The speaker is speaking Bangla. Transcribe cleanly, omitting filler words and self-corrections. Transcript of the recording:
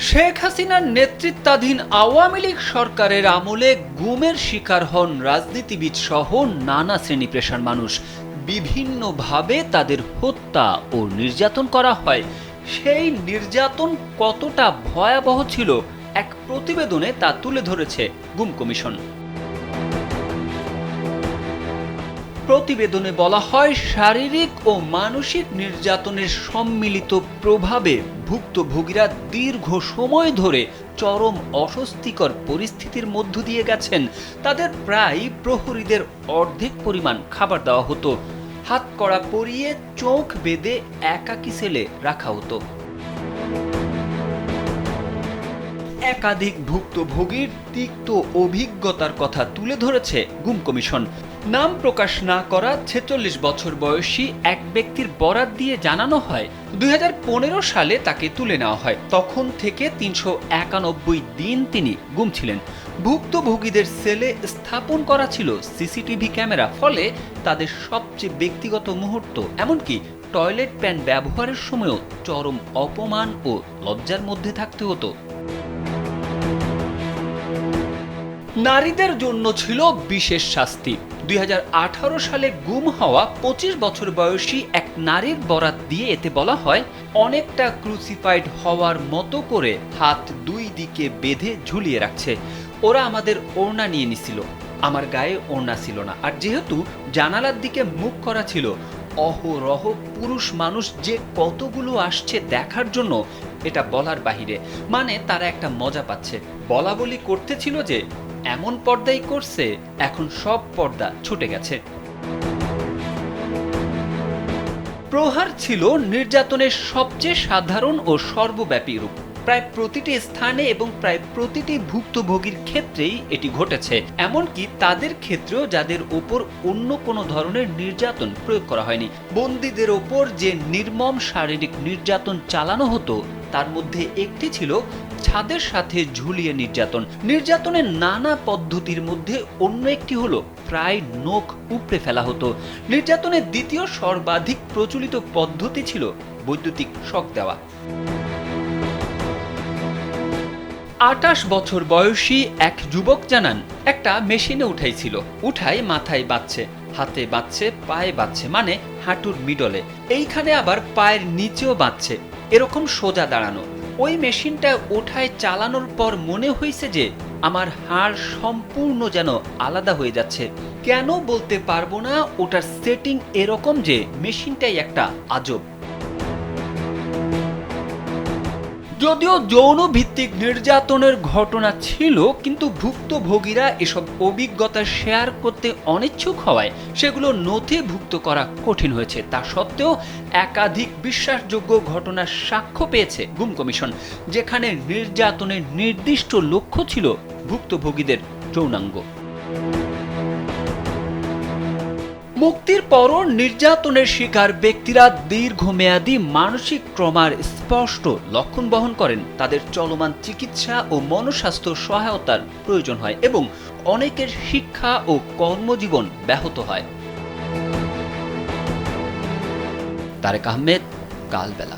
শেখ হাসিনার নেতৃত্বাধীন আওয়ামী লীগ সরকারের আমলে গুমের শিকার হন রাজনীতিবিদ সহ নানা শ্রেণী পেশার মানুষ। বিভিন্নভাবে তাদের হত্যা ও নির্যাতন করা হয়। সেই নির্যাতন কতটা ভয়াবহ ছিল এক প্রতিবেদনে তা তুলে ধরেছে গুম কমিশন। প্রতিবেদনে বলা হয়, শারীরিক ও মানসিক নির্যাতনের সম্মিলিত প্রভাবে ভুক্তভোগীরা দীর্ঘ সময় ধরে চরম অস্বস্তিকর পরিস্থিতির মধ্য দিয়ে গেছেন। তাদের প্রায় প্রহরীদের অর্ধেক পরিমাণ খাবার দেওয়া হতো, হাত কড়া পরিয়ে চোখ বেঁধে একাকী সেলে রাখা হতো। একাধিক ভুক্তভোগীর তিক্ত অভিজ্ঞতার কথা তুলে ধরেছে গুম কমিশন। নাম প্রকাশ না করা ৪৬ বছর বয়সী এক ব্যক্তির বরাত দিয়ে জানানো হয়, ২০১৫ সালে তাকে তুলে নেওয়া হয়। তখন থেকে ৩৯১ দিন তিনি গুম ছিলেন। ভুক্তভোগীদের সেলে স্থাপন করা ছিল সিসিটিভি ক্যামেরা, ফলে তাদের সবচেয়ে ব্যক্তিগত মুহূর্ত, এমনকি টয়লেট প্যান ব্যবহারের সময়ও চরম অপমান ও লজ্জার মধ্যে থাকতে হতো। নারীদের জন্য ছিল বিশেষ শাস্তি। ২০১৮ সালে গুম হওয়া ২৫ বছর বয়সী এক নারীর বরাত দিয়ে এতে বলা হয়, অনেকটা ক্রুসিফাইড হওয়ার মতো করে হাত দুই দিকে বেঁধে ঝুলিয়ে রাখছে। ওরা আমাদের ওড়না নিয়ে নিছিল, আমার গায়ে ওড়না ছিল না, আর যেহেতু জানালার দিকে মুখ করা ছিল, অহরহ পুরুষ মানুষ যে কতগুলো আসছে দেখার জন্য এটা বলার বাহিরে। মানে তারা একটা মজা পাচ্ছে, বলা বলি করতেছিল যে এমন পর্দাই করছে, এখন সব পর্দা ছুটে গেছে। প্রহার ছিল নির্যাতনের সবচেয়ে সাধারণ ও সর্বব্যাপী রূপ। প্রায় প্রতিটি স্থানে এবং প্রায় প্রতিটি ভুক্তভোগীর ক্ষেত্রেই এটি ঘটেছে, এমনকি তাদের ক্ষেত্রেও যাদের ওপর অন্য কোনো ধরনের নির্যাতন প্রয়োগ করা হয়নি। বন্দীদের ওপর যে নির্মম শারীরিক নির্যাতন চালানো হতো তার মধ্যে একটি ছিল ছাদের সাথে ঝুলিয়ে নির্যাতন। নির্যাতনের নানা পদ্ধতির মধ্যে অন্য একটি হলো প্রায় নখ উপড়ে ফেলা হতো। নির্যাতনের দ্বিতীয় সর্বাধিক প্রচলিত পদ্ধতি ছিল বৈদ্যুতিক শক দেওয়া। ২৮ বছর বয়সী এক যুবক জানান, একটা মেশিনে উঠাইছিল, উঠাই মাথায় বাঁধছে, হাতে বাঁধছে, পায়ে বাঁধছে, মানে হাঁটুর মিডলে, এইখানে আবার পায়ের নিচেও বাঁধছে, এরকম সোজা দাঁড়ানো। ওই মেশিনটা ওঠায় চালানোর পর মনে হয়েছে যে আমার হাড় সম্পূর্ণ যেন আলাদা হয়ে যাচ্ছে। কেন বলতে পারবো না, ওটার সেটিং এরকম যে মেশিনটাই একটা আজব। যদিও যৌন ভিত্তিক নির্যাতনের ঘটনা ছিল, কিন্তু ভুক্তভোগীরা এসব অভিজ্ঞতা শেয়ার করতে অনিচ্ছুক হওয়ায় সেগুলো নথিভুক্ত করা কঠিন হয়েছে। তা সত্ত্বেও একাধিক বিশ্বাসযোগ্য ঘটনার সাক্ষ্য পেয়েছে গুম কমিশন, যেখানে নির্যাতনের নির্দিষ্ট লক্ষ্য ছিল ভুক্তভোগীদের যৌনাঙ্গ। মুক্তির পরও নির্যাতনের শিকার ব্যক্তিরা দীর্ঘমেয়াদী মানসিক ট্রমার স্পষ্ট লক্ষণ বহন করেন। তাদের চলমান চিকিৎসা ও মনস্বাস্থ্য সহায়তার প্রয়োজন হয় এবং অনেকের শিক্ষা ও কর্মজীবন ব্যাহত হয়। তারেক আহমেদ, কালবেলা।